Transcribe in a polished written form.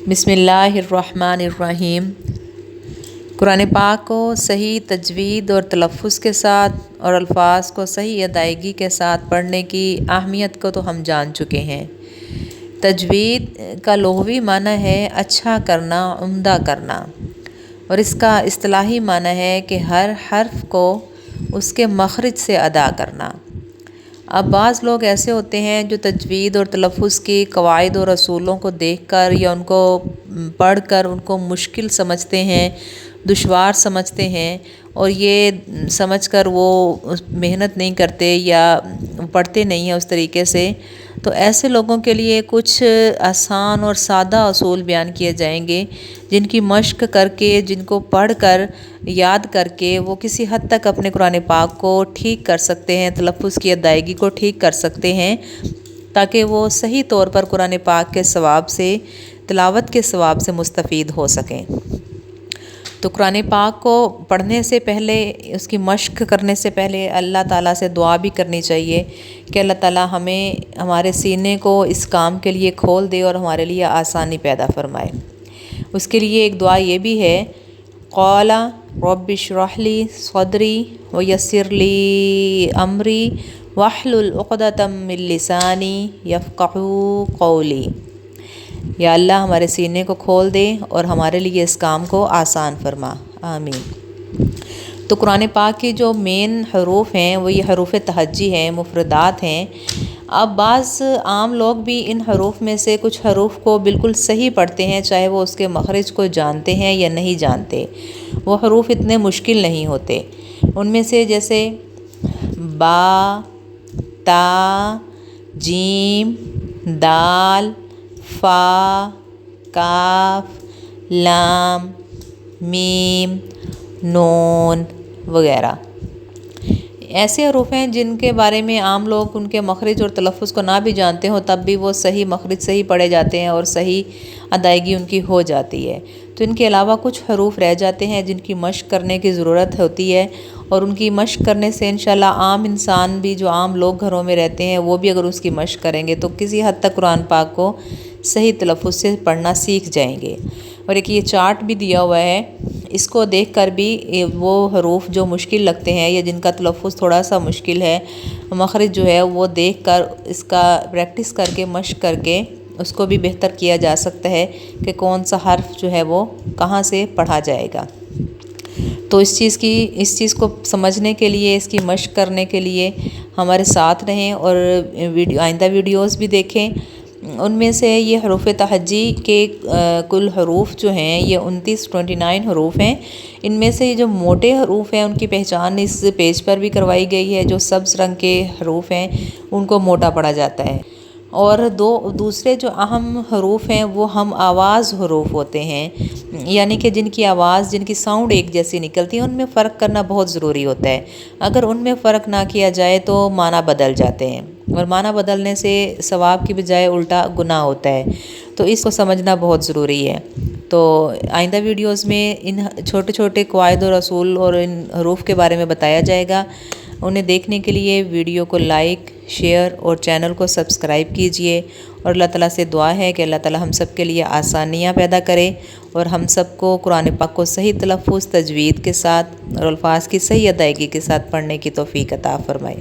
بسم اللہ الرحمن الرحیم۔ قرآن پاک کو صحیح تجوید اور تلفظ کے ساتھ اور الفاظ کو صحیح ادائیگی کے ساتھ پڑھنے کی اہمیت کو تو ہم جان چکے ہیں۔ تجوید کا لغوی معنی ہے اچھا کرنا، عمدہ کرنا، اور اس کا اصطلاحی معنی ہے کہ ہر حرف کو اس کے مخرج سے ادا کرنا۔ اب بعض لوگ ایسے ہوتے ہیں جو تجوید اور تلفظ کی قواعد اور اصولوں کو دیکھ کر یا ان کو پڑھ کر ان کو مشکل سمجھتے ہیں، دشوار سمجھتے ہیں، اور یہ سمجھ کر وہ محنت نہیں کرتے یا پڑھتے نہیں ہیں اس طریقے سے۔ تو ایسے لوگوں کے لیے کچھ آسان اور سادہ اصول بیان کیے جائیں گے جن کی مشق کر کے، جن کو پڑھ کر یاد کر کے وہ کسی حد تک اپنے قرآن پاک کو ٹھیک کر سکتے ہیں، تلفظ کی ادائیگی کو ٹھیک کر سکتے ہیں، تاکہ وہ صحیح طور پر قرآن پاک کے ثواب سے، تلاوت کے ثواب سے مستفید ہو سکیں۔ تو قرآن پاک کو پڑھنے سے پہلے، اس کی مشق کرنے سے پہلے اللہ تعالیٰ سے دعا بھی کرنی چاہیے کہ اللہ تعالیٰ ہمیں ہمارے سینے کو اس کام کے لیے کھول دے اور ہمارے لیے آسانی پیدا فرمائے۔ اس کے لیے ایک دعا یہ بھی ہے، قال رب اشرح لی صدری ویسر لی امری واحلل عقدۃ من لسانی یفقہوا قولی۔ یا اللہ ہمارے سینے کو کھول دے اور ہمارے لیے اس کام کو آسان فرما، آمین۔ تو قرآن پاک کی جو مین حروف ہیں وہ یہ حروف تہجی ہیں، مفردات ہیں۔ اب بعض عام لوگ بھی ان حروف میں سے کچھ حروف کو بالکل صحیح پڑھتے ہیں، چاہے وہ اس کے مخرج کو جانتے ہیں یا نہیں جانتے۔ وہ حروف اتنے مشکل نہیں ہوتے۔ ان میں سے جیسے با، تا، جیم، دال، فا، کاف، لام، میم، نون وغیرہ ایسے حروف ہیں جن کے بارے میں عام لوگ ان کے مخرج اور تلفظ کو نہ بھی جانتے ہوں تب بھی وہ صحیح مخرج سے ہی پڑھے جاتے ہیں اور صحیح ادائیگی ان کی ہو جاتی ہے۔ تو ان کے علاوہ کچھ حروف رہ جاتے ہیں جن کی مشق کرنے کی ضرورت ہوتی ہے، اور ان کی مشق کرنے سے انشاءاللہ عام انسان بھی، جو عام لوگ گھروں میں رہتے ہیں، وہ بھی اگر اس کی مشق کریں گے تو کسی حد تک قرآن پاک کو صحیح تلفظ سے پڑھنا سیکھ جائیں گے۔ اور ایک یہ چارٹ بھی دیا ہوا ہے، اس کو دیکھ کر بھی وہ حروف جو مشکل لگتے ہیں یا جن کا تلفظ تھوڑا سا مشکل ہے، مخرج جو ہے وہ دیکھ کر اس کا پریکٹس کر کے، مشق کر کے اس کو بھی بہتر کیا جا سکتا ہے کہ کون سا حرف جو ہے وہ کہاں سے پڑھا جائے گا۔ تو اس چیز کو سمجھنے کے لیے، اس کی مشق کرنے کے لیے ہمارے ساتھ رہیں اور آئندہ ویڈیوز بھی دیکھیں۔ ان میں سے یہ حروف تہجی کے کل حروف جو ہیں یہ 29 حروف ہیں۔ ان میں سے جو موٹے حروف ہیں ان کی پہچان اس پیج پر بھی کروائی گئی ہے۔ جو سبز رنگ کے حروف ہیں ان کو موٹا پڑھا جاتا ہے، اور دوسرے جو اہم حروف ہیں وہ ہم آواز حروف ہوتے ہیں، یعنی کہ جن کی آواز، جن کی ساؤنڈ ایک جیسی نکلتی ہے، ان میں فرق کرنا بہت ضروری ہوتا ہے۔ اگر ان میں فرق نہ کیا جائے تو معنی بدل جاتے ہیں، اور معنی بدلنے سے ثواب کی بجائے الٹا گناہ ہوتا ہے۔ تو اس کو سمجھنا بہت ضروری ہے۔ تو آئندہ ویڈیوز میں ان چھوٹے چھوٹے قواعد اور اصول اور ان حروف کے بارے میں بتایا جائے گا۔ انہیں دیکھنے کے لیے ویڈیو کو لائک، شیئر اور چینل کو سبسکرائب کیجئے، اور اللہ تعالیٰ سے دعا ہے کہ اللہ تعالیٰ ہم سب کے لیے آسانیاں پیدا کرے اور ہم سب کو قرآن پاک کو صحیح تلفظ، تجوید کے ساتھ اور الفاظ کی صحیح ادائیگی کے ساتھ پڑھنے کی توفیق عطا فرمائے۔